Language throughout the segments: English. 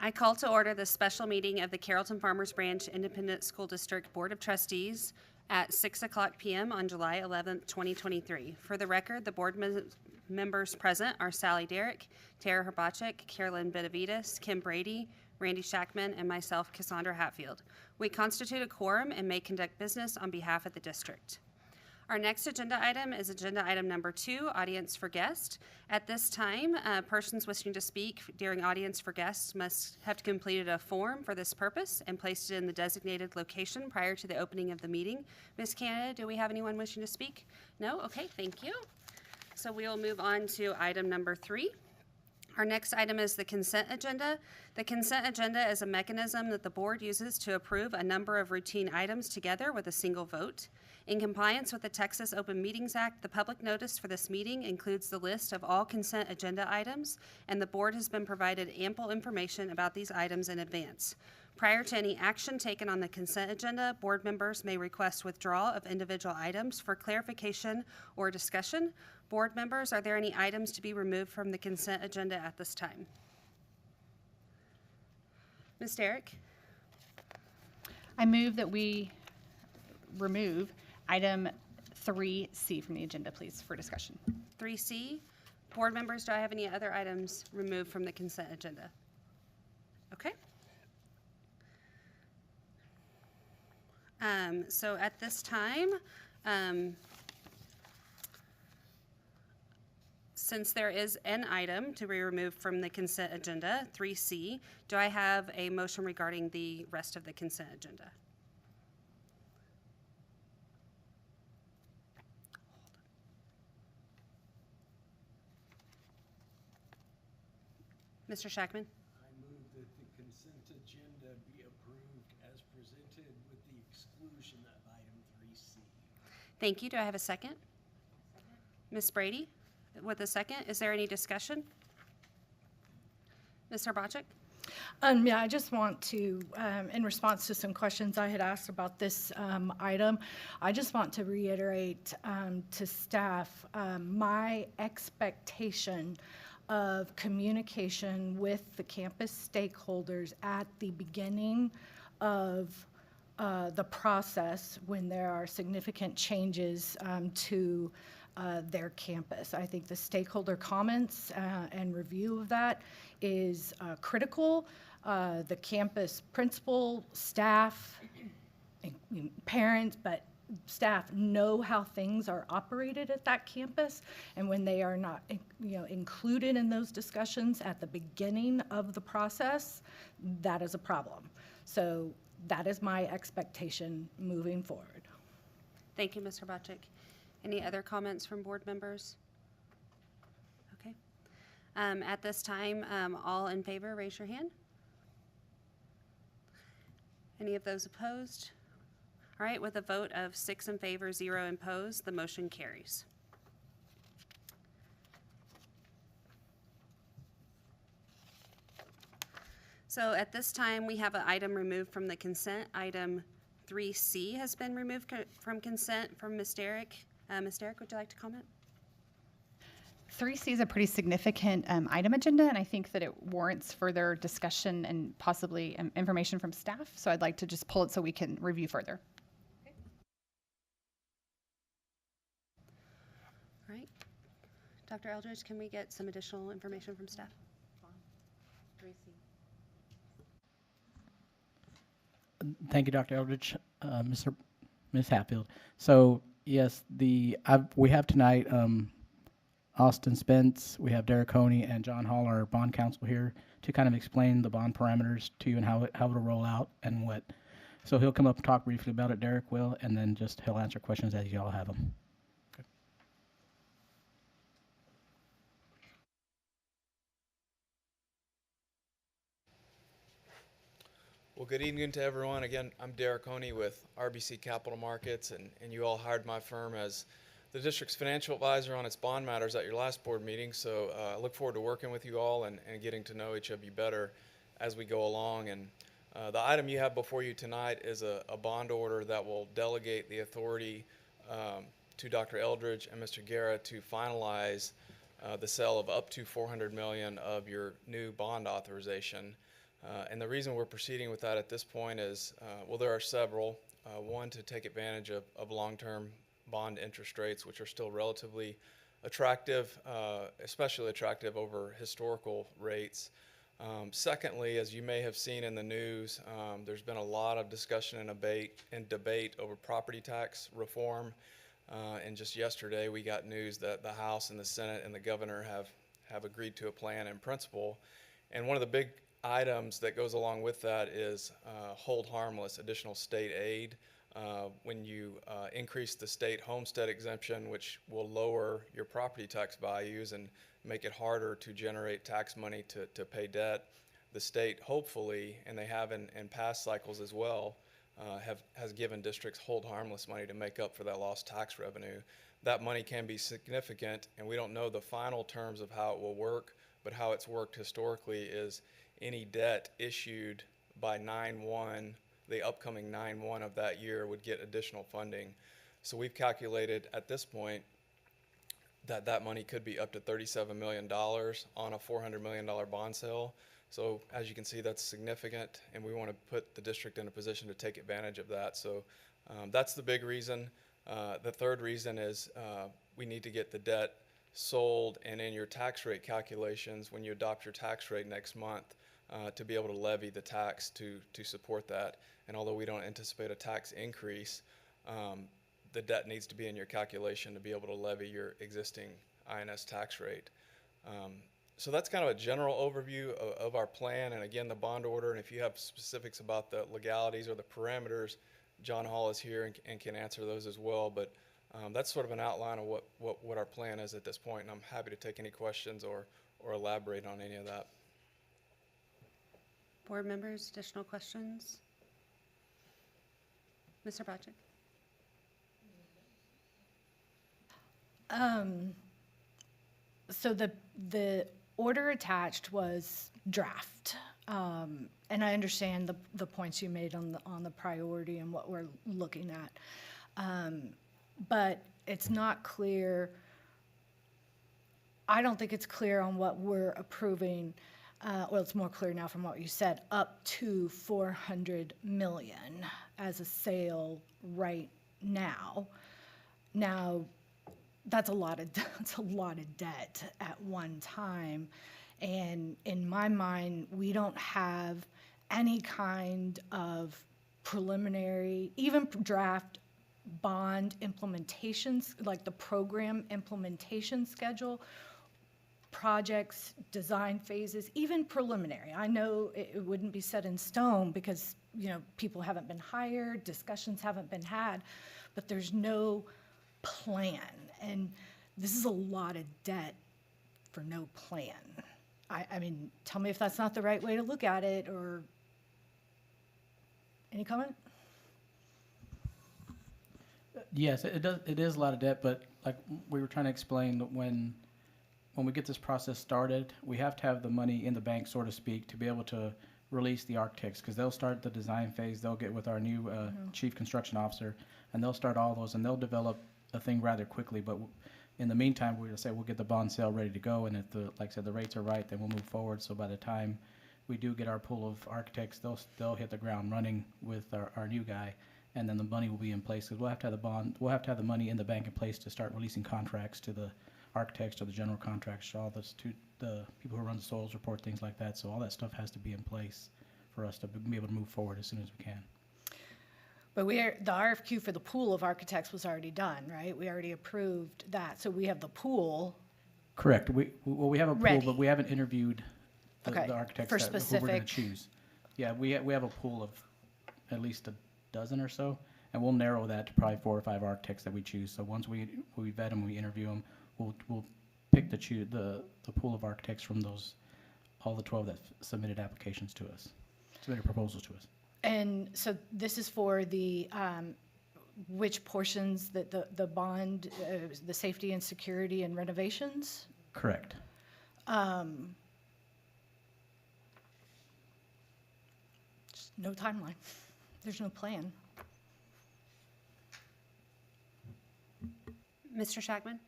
I call to order the special meeting of the Carrollton-Farmers Branch Independent School District Board of Trustees at 6:00 p.m. on July 11th, 2023. For the record, the board members present are Sally Derrick, Tara Herbachik, Carolyn Benavides, Kim Brady, Randy Shackman, and myself, Cassandra Hatfield. We constitute a quorum and may conduct business on behalf of the district. Our next agenda item is agenda item number 2, audience for guests. At this time, persons wishing to speak during audience for guests must have completed a form for this purpose and placed it in the designated location prior to the opening of the meeting. Ms. Canada, do we have anyone wishing to speak? No? Okay, thank you. So we will move on to item number 3. Our next item is the consent agenda. The consent agenda is a mechanism that the board uses to approve a number of routine items together with a single vote. In compliance with the Texas Open Meetings Act, the public notice for this meeting includes the list of all consent agenda items, and the board has been provided ample information about these items in advance. Prior to any action taken on the consent agenda, board members may request withdrawal of individual items for clarification or discussion. Board members, are there any items to be removed from the consent agenda at this time? Ms. Derrick? I move that we remove item 3C from the agenda, please, for discussion. 3C. Board members, do I have any other items removed from the consent agenda? Okay. So at this time, since there is an item to be removed from the consent agenda, 3C, do I have a motion regarding the rest of the consent agenda? Mr. Shackman? I move that the consent agenda be approved as presented with the exclusion of item 3C. Thank you. Do I have a second? Ms. Brady, with a second. Is there any discussion? Ms. Herbachik? Yeah, I just want to, in response to some questions I had asked about this item, I just want to reiterate to staff my expectation of communication with the campus stakeholders at the beginning of the process when there are significant changes to their campus. I think the stakeholder comments and review of that is critical. The campus principal, staff, parents, but staff know how things are operated at that campus, and when they are not included in those discussions at the beginning of the process, that is a problem. So that is my expectation moving forward. Thank you, Ms. Herbachik. Any other comments from board members? Okay. At this time, all in favor, raise your hand. Any of those opposed? All right, with a vote of 6 in favor, 0 opposed, the motion carries. So at this time, we have an item removed from the consent. Item 3C has been removed from consent from Ms. Derrick. Ms. Derrick, would you like to comment? 3C is a pretty significant item agenda, and I think that it warrants further discussion and possibly information from staff. So I'd like to just pull it so we can review further. All right. Dr. Eldridge, can we get some additional information from staff? 3C. Thank you, Dr. Eldridge, Ms. Hatfield. So yes, we have tonight Austin Spence, we have Derek Coney, and John Hall, our bond counsel, here to kind of explain the bond parameters to you and how it'll roll out and what. So he'll come up and talk briefly about it. Derek will, and then just he'll answer questions as you all have them. Well, good evening to everyone. Again, I'm Derek Coney with RBC Capital Markets, and you all hired my firm as the district's financial advisor on its bond matters at your last board meeting. So I look forward to working with you all and getting to know each of you better as we go along. And the item you have before you tonight is a bond order that will delegate the authority to Dr. Eldridge and Mr. Guerra to finalize the sale of up to $400 million of your new bond authorization. And the reason we're proceeding with that at this point is, well, there are several. One, to take advantage of long-term bond interest rates, which are still relatively attractive, especially attractive over historical rates. Secondly, as you may have seen in the news, there's been a lot of discussion and debate over property tax reform. And just yesterday, we got news that the House and the Senate and the governor have agreed to a plan in principle. And one of the big items that goes along with that is hold harmless additional state aid. When you increase the state homestead exemption, which will lower your property tax values and make it harder to generate tax money to pay debt, the state hopefully, and they have in past cycles as well, has given districts hold harmless money to make up for that lost tax revenue. That money can be significant, and we don't know the final terms of how it will work, but how it's worked historically is any debt issued by 9/1, the upcoming 9/1 of that year would get additional funding. So we've calculated at this point that that money could be up to $37 million on a $400 million bond sale. So as you can see, that's significant, and we want to put the district in a position to take advantage of that. So that's the big reason. The third reason is we need to get the debt sold and in your tax rate calculations when you adopt your tax rate next month to be able to levy the tax to support that. And although we don't anticipate a tax increase, the debt needs to be in your calculation to be able to levy your existing INS tax rate. So that's kind of a general overview of our plan, and again, the bond order. And if you have specifics about the legalities or the parameters, John Hall is here and can answer those as well. But that's sort of an outline of what our plan is at this point, and I'm happy to take any questions or elaborate on any of that. Board members, additional questions? Mr. Patrick? So the order attached was draft. And I understand the points you made on the priority and what we're looking at. But it's not clear. I don't think it's clear on what we're approving. Well, it's more clear now from what you said, up to $400 million as a sale right now. Now, that's a lot of debt at one time. And in my mind, we don't have any kind of preliminary, even draft bond implementations, like the program implementation schedule, projects, design phases, even preliminary. I know it wouldn't be set in stone because, people haven't been hired, discussions haven't been had, but there's no plan. And this is a lot of debt for no plan. I mean, tell me if that's not the right way to look at it, or any comment? Yes, it does. It is a lot of debt, but like we were trying to explain, when we get this process started, we have to have the money in the bank, so to speak, to be able to release the architects, because they'll start the design phase. They'll get with our new chief construction officer, and they'll start all those, and they'll develop a thing rather quickly. But in the meantime, we'll say we'll get the bond sale ready to go, and if like I said, the rates are right, then we'll move forward. So by the time we do get our pool of architects, they'll hit the ground running with our new guy, and then the money will be in place, because we'll have to have the money in the bank in place to start releasing contracts to the architects, to the general contractors, to all this, to the people who run the soils report, things like that. So all that stuff has to be in place for us to be able to move forward as soon as we can. But the RFQ for the pool of architects was already done, right? We already approved that, so we have the pool. Correct. We have a pool, Ready. but we haven't interviewed Okay, the architects for who we're going to specific- choose. Yeah, we have a pool of at least a dozen or so, and we'll narrow that to probably 4 or 5 architects that we choose. So once we vet them, we interview them, we'll pick the pool of architects from all the 12 that submitted applications to us, submitted proposals to us. And so this is for the, which portions, the bond, the safety and security and renovations? Correct. Just no timeline. There's no plan. Mr. Shackman?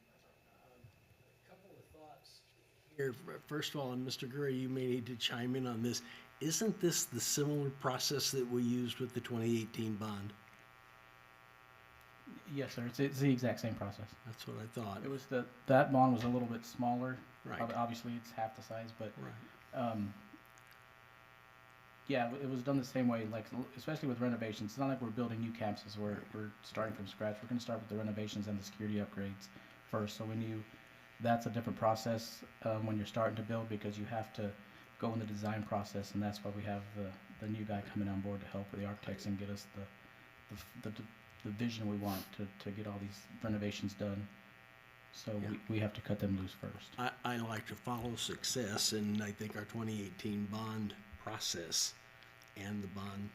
Couple of thoughts here. First of all, and Mr. Gurry, you may need to chime in on this. Isn't this the similar process that we used with the 2018 bond? Yes, sir. It's the exact same process. That's what I thought. It was that bond was a little bit smaller. Right. Obviously, it's half the size, but Right. yeah, it was done the same way. Like especially with renovations, it's not like we're building new campuses. We're starting from scratch. We're going to start with the renovations and the security upgrades first. So that's a different process when you're starting to build, because you have to go in the design process, and that's why we have the new guy coming on board to help with the architects and get us the vision we want to get all these renovations done. So Yeah. we have to cut them loose first. I like to follow success, and I think our 2018 bond process and the bond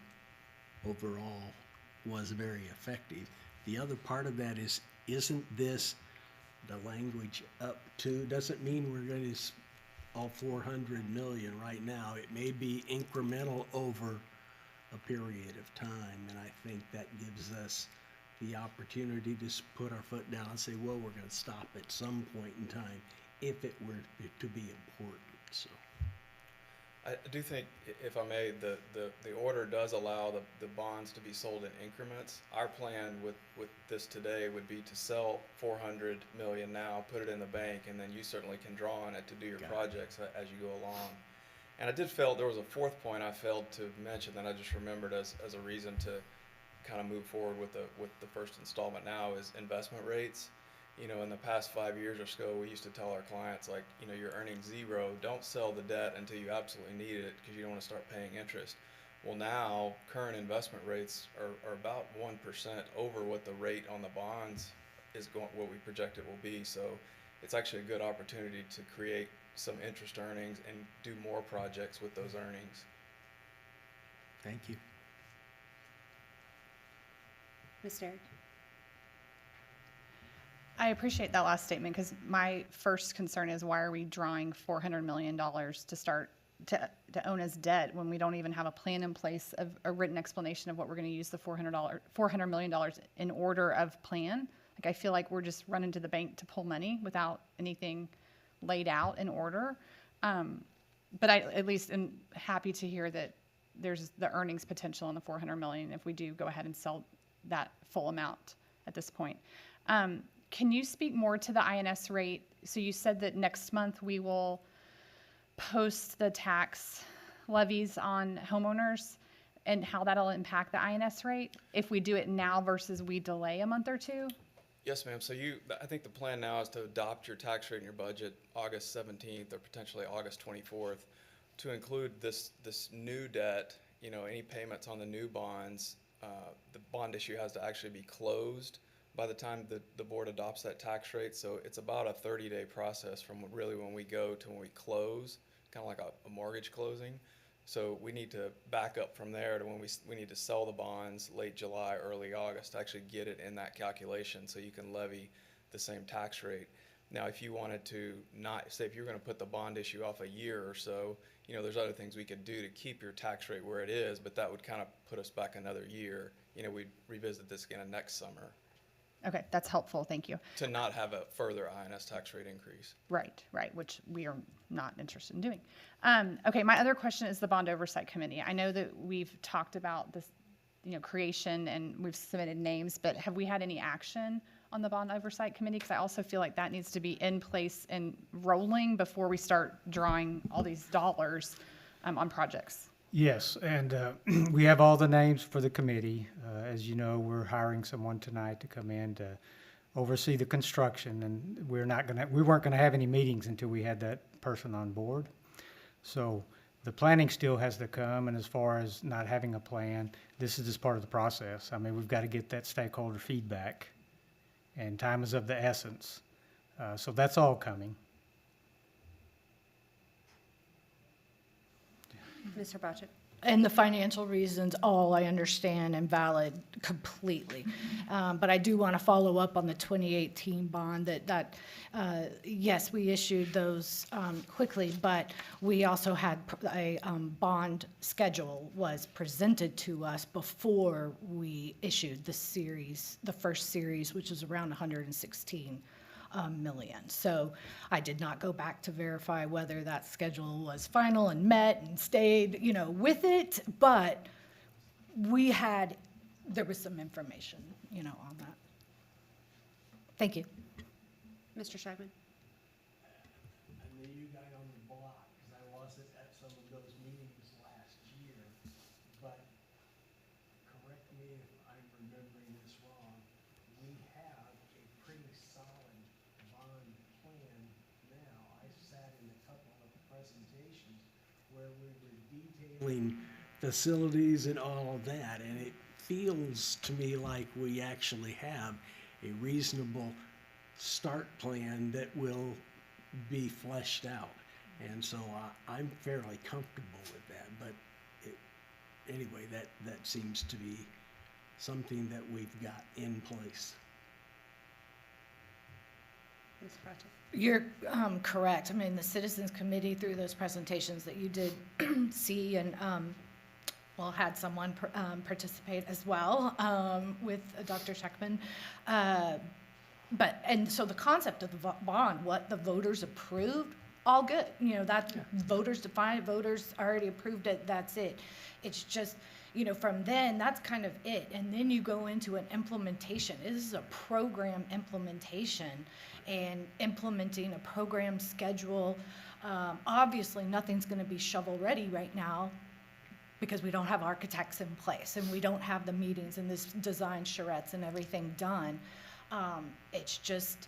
overall was very effective. The other part of that is, isn't this the language up to, doesn't mean we're going to all 400 million right now. It may be incremental over a period of time, and I think that gives us the opportunity to put our foot down and say, well, we're going to stop at some point in time if it were to be important. So I do think, if I may, the order does allow the bonds to be sold in increments. Our plan with this today would be to sell 400 million now, put it in the bank, and then you certainly can draw on it to do your projects as you go along. And I did fail, there was a fourth point I failed to mention that I just remembered as a reason to kind of move forward with the first installment now is investment rates. You know, in the past 5 years or so, we used to tell our clients, like, you know, you're earning zero, don't sell the debt until you absolutely need it because you don't want to start paying interest. Well, now current investment rates are about 1% over what the rate on the bonds is going, what we project it will be. So it's actually a good opportunity to create some interest earnings and do more projects with those earnings. thank you. Ms. Derrick? I appreciate that last statement, because my first concern is, why are we drawing $400 million to start to own as debt when we don't even have a plan in place of a written explanation of what we're going to use the $400 million in order of plan? Like, I feel like we're just running to the bank to pull money without anything laid out in order. But I at least am happy to hear that there's the earnings potential on the $400 million if we do go ahead and sell that full amount at this point. Can you speak more to the INS rate? So you said that next month we will post the tax levies on homeowners and how that'll impact the INS rate if we do it now versus we delay a month or two? Yes, ma'am. So I think the plan now is to adopt your tax rate in your budget August 17th or potentially August 24th to include this new debt, you know, any payments on the new bonds. The bond issue has to actually be closed by the time the board adopts that tax rate. So it's about a 30-day process from really when we go to when we close, kind of like a mortgage closing. So we need to back up from there to when we need to sell the bonds late July, early August to actually get it in that calculation so you can levy the same tax rate. Now, if you wanted to not, say if you're going to put the bond issue off a year or so, you know, there's other things we could do to keep your tax rate where it is, but that would kind of put us back another year. You know, we'd revisit this again next summer Okay, that's helpful. Thank you. to not have a further INS tax rate increase. Right, which we are not interested in doing. Okay, my other question is the Bond Oversight Committee. I know that we've talked about this, you know, creation, and we've submitted names, but have we had any action on the Bond Oversight Committee? Because I also feel like that needs to be in place and rolling before we start drawing all these dollars on projects. Yes, and we have all the names for the committee. As you know, we're hiring someone tonight to come in to oversee the construction, and we weren't gonna have any meetings until we had that person on board. So the planning still has to come, and as far as not having a plan, this is just part of the process. I mean, we've got to get that stakeholder feedback, and time is of the essence. So that's all coming. Mr. Botchett? And the financial reasons, all I understand and valid completely. But I do want to follow up on the 2018 bond that yes, we issued those quickly, but we also had a bond schedule was presented to us before we issued the first series, which is around 116 million. So I did not go back to verify whether that schedule was final and met and stayed, with it, but there was some information, on that. Thank you. Mr. Schagman? I knew you got on the block because I wasn't at some of those meetings last year, but correct me if I'm remembering this wrong. We have a pretty solid bond plan now. I sat in a couple of presentations where we were detailing facilities and all of that, and it feels to me like we actually have a reasonable start plan that will be fleshed out. And so I'm fairly comfortable with that, but anyway, that seems to be something that we've got in place. Ms. Pratchett? You're correct. I mean, the Citizens Committee, through those presentations that you did see, and had someone participate as well with Dr. Scheckman. And so the concept of the bond, what the voters approved, all good. That voters defined, voters already approved it, that's it. It's just, from then, that's kind of it. And then you go into an implementation. This is a program implementation and implementing a program schedule. Obviously, nothing's going to be shovel-ready right now because we don't have architects in place and we don't have the meetings and this design charrettes and everything done. It's just,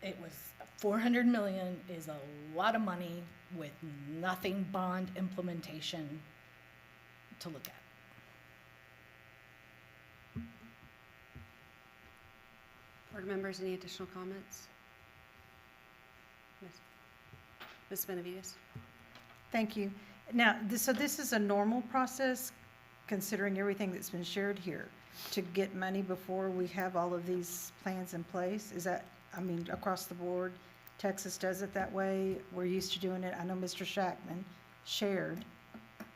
it was 400 million is a lot of money with nothing bond implementation to look at. Board members, any additional comments? Ms. Benavides? Thank you. Now, so this is a normal process, considering everything that's been shared here, to get money before we have all of these plans in place? Is that, across the board, Texas does it that way? We're used to doing it. I know Mr. Shackman shared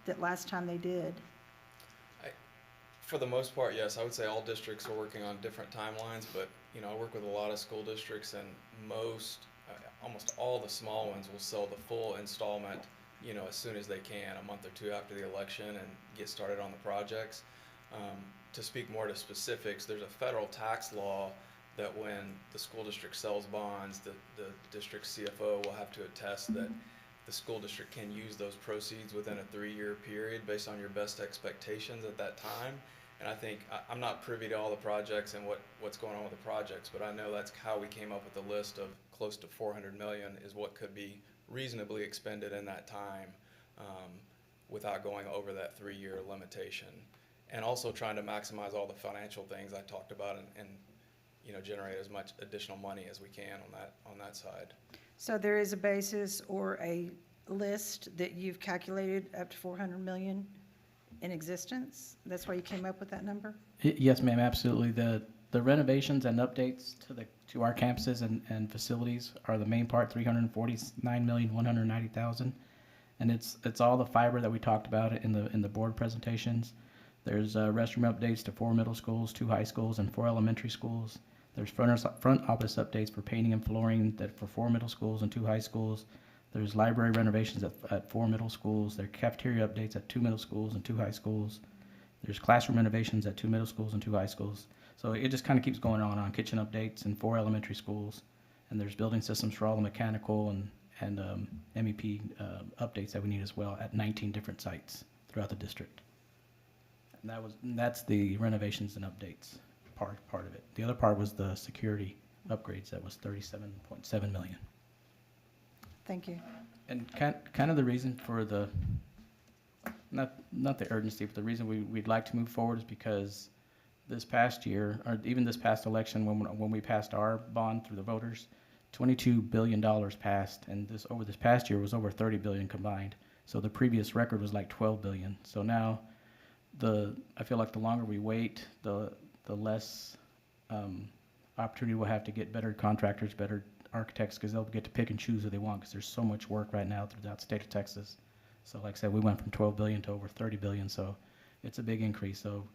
that last time they did. For the most part, yes. I would say all districts are working on different timelines, but, I work with a lot of school districts, and almost all the small ones will sell the full installment, as soon as they can, a month or two after the election, and get started on the projects. To speak more to specifics, there's a federal tax law that when the school district sells bonds, the district CFO will have to attest that the school district can use those proceeds within a 3-year period based on your best expectations at that time. And I think, I'm not privy to all the projects and what's going on with the projects, but I know that's how we came up with the list of close to 400 million is what could be reasonably expended in that time without going over that 3-year limitation. And also trying to maximize all the financial things I talked about and generate as much additional money as we can on that side. So there is a basis or a list that you've calculated up to 400 million in existence? That's why you came up with that number? Yes, ma'am, absolutely. The renovations and updates to our campuses and facilities are the main part, 349,190,000. And it's all the fiber that we talked about in the board presentations. There's restroom updates to 4 middle schools, 2 high schools, and 4 elementary schools. There's front office updates for painting and flooring for 4 middle schools and 2 high schools. There's library renovations at 4 middle schools. There are cafeteria updates at 2 middle schools and 2 high schools. There's classroom renovations at 2 middle schools and 2 high schools. So it just kind of keeps going on kitchen updates in 4 elementary schools. And there's building systems for all the mechanical and MEP updates that we need as well at 19 different sites throughout the district. And that's the renovations and updates part of it. The other part was the security upgrades. That was 37.7 million. Thank you. And kind of the reason for the, not the urgency, but the reason we'd like to move forward is because this past year, or even this past election, when we passed our bond through the voters, $22 billion passed, and over this past year was over 30 billion combined. So the previous record was like 12 billion. So now I feel like the longer we wait, the less opportunity we'll have to get better contractors, better architects, because they'll get to pick and choose who they want, because there's so much work right now throughout the state of Texas. So like I said, we went from 12 billion to over 30 billion, so it's a big increase. So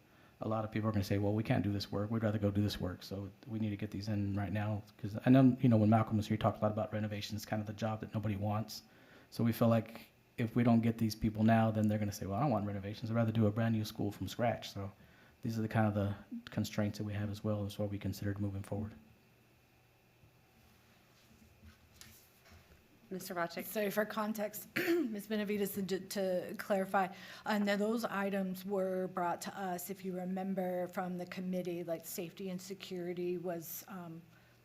a lot of people are going to say, well, we can't do this work. We'd rather go do this work. So we need to get these in right now. Because I know, when Malcolm was here, he talked a lot about renovations, kind of the job that nobody wants. So we feel like if we don't get these people now, then they're going to say, well, I don't want renovations. I'd rather do a brand new school from scratch. So these are the kind of the constraints that we have as well. That's what we considered moving forward. Mr. Bocek? So for context, Ms. Benavides, to clarify, now those items were brought to us, if you remember, from the committee, like safety and security was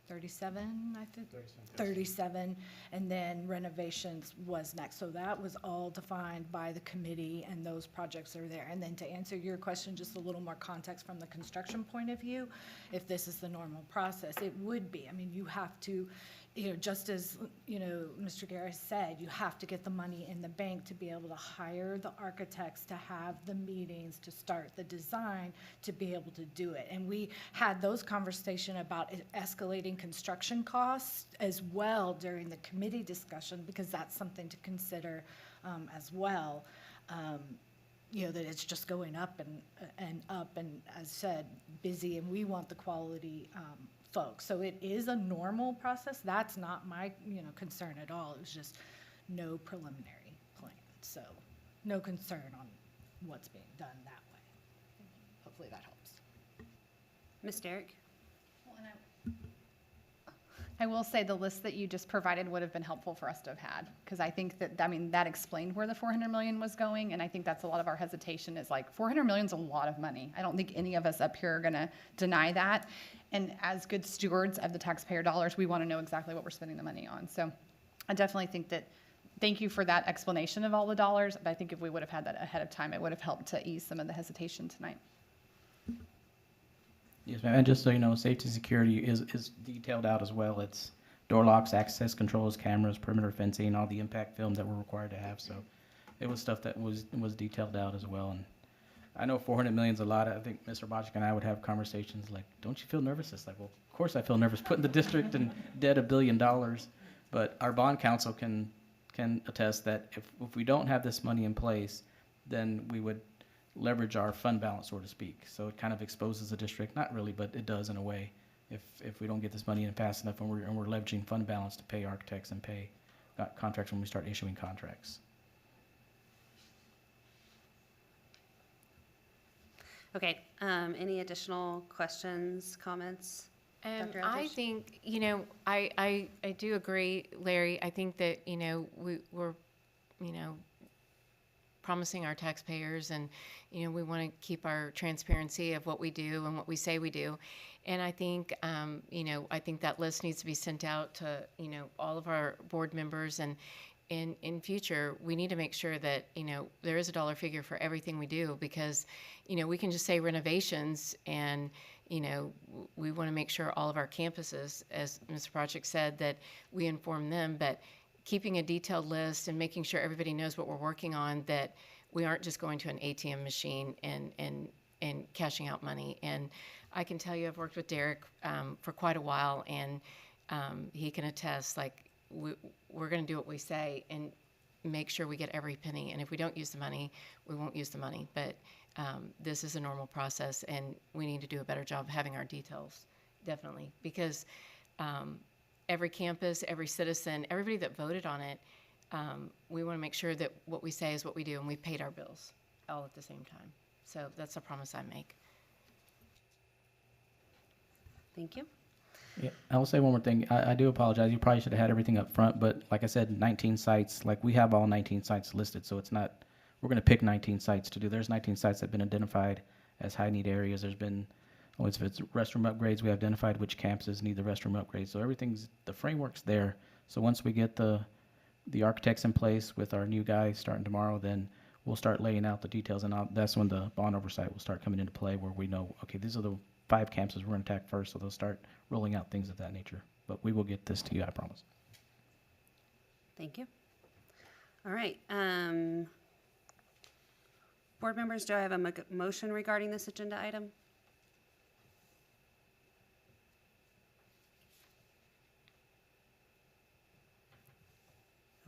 37, I think? 37, and then renovations was next. So that was all defined by the committee, and those projects are there. And then to answer your question, just a little more context from the construction point of view, if this is the normal process, it would be. I mean, you have to, just as, Mr. Garris said, you have to get the money in the bank to be able to hire the architects, to have the meetings, to start the design, to be able to do it. And we had those conversations about escalating construction costs as well during the committee discussion, because that's something to consider as well. That it's just going up and up, and as said, busy, and we want the quality folks. So it is a normal process. That's not my, concern at all. It was just no preliminary plan. So no concern on what's being done that way. Hopefully that helps. Ms. Derrick? I will say the list that you just provided would have been helpful for us to have had, because I think that explained where the 400 million was going, and I think that's a lot of our hesitation is like, 400 million is a lot of money. I don't think any of us up here are gonna deny that, and as good stewards of the taxpayer dollars, we wanna know exactly what we're spending the money on. So I definitely think that, thank you for that explanation of all the dollars, but I think if we would have had that ahead of time, it would have helped to ease some of the hesitation tonight. Yes, ma'am. And just so you know, safety and security is detailed out as well. It's door locks, access controls, cameras, perimeter fencing, all the impact film that we're required to have. So it was stuff that was detailed out as well. And I know 400 million is a lot. I think Mr. Bocek and I would have conversations like, don't you feel nervous? It's like, well, of course I feel nervous putting the district in debt $1 billion. But our bond counsel can attest that if we don't have this money in place, then we would leverage our fund balance, so to speak. So it kind of exposes the district, not really, but it does in a way, if we don't get this money in fast enough, and we're leveraging fund balance to pay architects and pay contracts when we start issuing contracts. Okay, any additional questions, comments? Dr. I Eldridge? think, I do agree, Larry. I think that, we're, promising our taxpayers, and we want to keep our transparency of what we do and what we say we do. And I think I think that list needs to be sent out to all of our board members, and in future we need to make sure that there is a dollar figure for everything we do, because we can just say renovations, and we want to make sure all of our campuses, as Mr. Bocek said, that we inform them, but keeping a detailed list and making sure everybody knows what we're working on, that we aren't just going to an ATM machine and cashing out money. And I can tell you, I've worked with Derek for quite a while, and he can attest, like, we're going to do what we say and make sure we get every penny. And if we don't use the money, we won't use the money. But this is a normal process, and we need to do a better job of having our details, definitely, because every campus, every citizen, everybody that voted on it, we want to make sure that what we say is what we do, and we paid our bills all at the same time. So that's a promise I make. Thank you. Yeah, I will say one more thing. I do apologize. You probably should have had everything up front, but like I said, 19 sites, like we have all 19 sites listed, so it's not, we're going to pick 19 sites to do. There's 19 sites that have been identified as high need areas. There's been, if it's restroom upgrades, we have identified which campuses need the restroom upgrades. So everything's, the framework's there. So once we get the architects in place with our new guys starting tomorrow, then we'll start laying out the details, and that's when the bond oversight will start coming into play, where we know, okay, these are the 5 campuses we're going to attack first, so they'll start rolling out things of that nature. But we will get this to you, I promise. Thank you. All right. Board members, do I have a motion regarding this agenda item?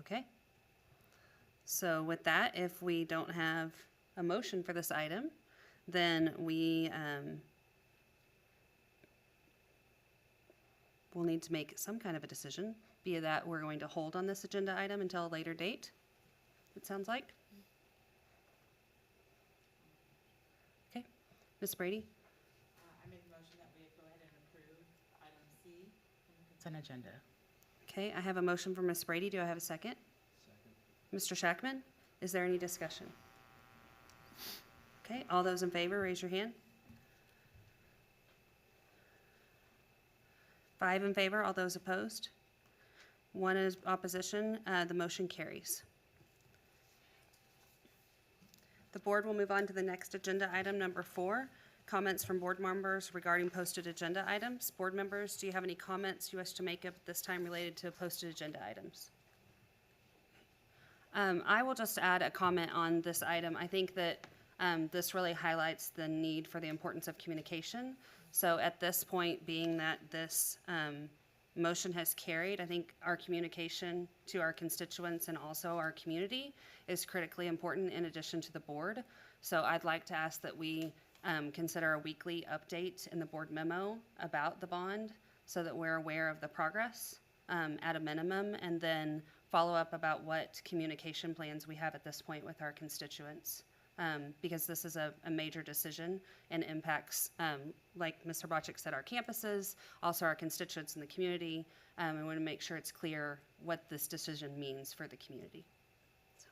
Okay. So with that, if we don't have a motion for this item, then we will need to make some kind of a decision, be it that we're going to hold on this agenda item until a later date, it sounds like. Okay, Ms. Brady? I make a motion that we go ahead and approve item C from the consent agenda. Okay, I have a motion from Ms. Brady. Do I have a second? Mr. Shackman, is there any discussion? Okay, all those in favor, raise your hand. 5 in favor, all those opposed? 1 is opposition, the motion carries. The board will move on to the next agenda item, number 4, comments from board members regarding posted agenda items. Board members, do you have any comments you wish to make at this time related to posted agenda items? I will just add a comment on this item. I think that this really highlights the need for the importance of communication. So at this point, being that this motion has carried, I think our communication to our constituents and also our community is critically important in addition to the board. So I'd like to ask that we consider a weekly update in the board memo about the bond so that we're aware of the progress at a minimum, and then follow up about what communication plans we have at this point with our constituents. Because this is a major decision and impacts, like Mr. Bocek said, our campuses, also our constituents in the community. We want to make sure it's clear what this decision means for the community. So,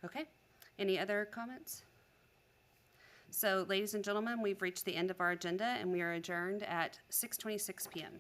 okay, any other comments? So, ladies and gentlemen, we've reached the end of our agenda, and we are adjourned at 6:26 p.m.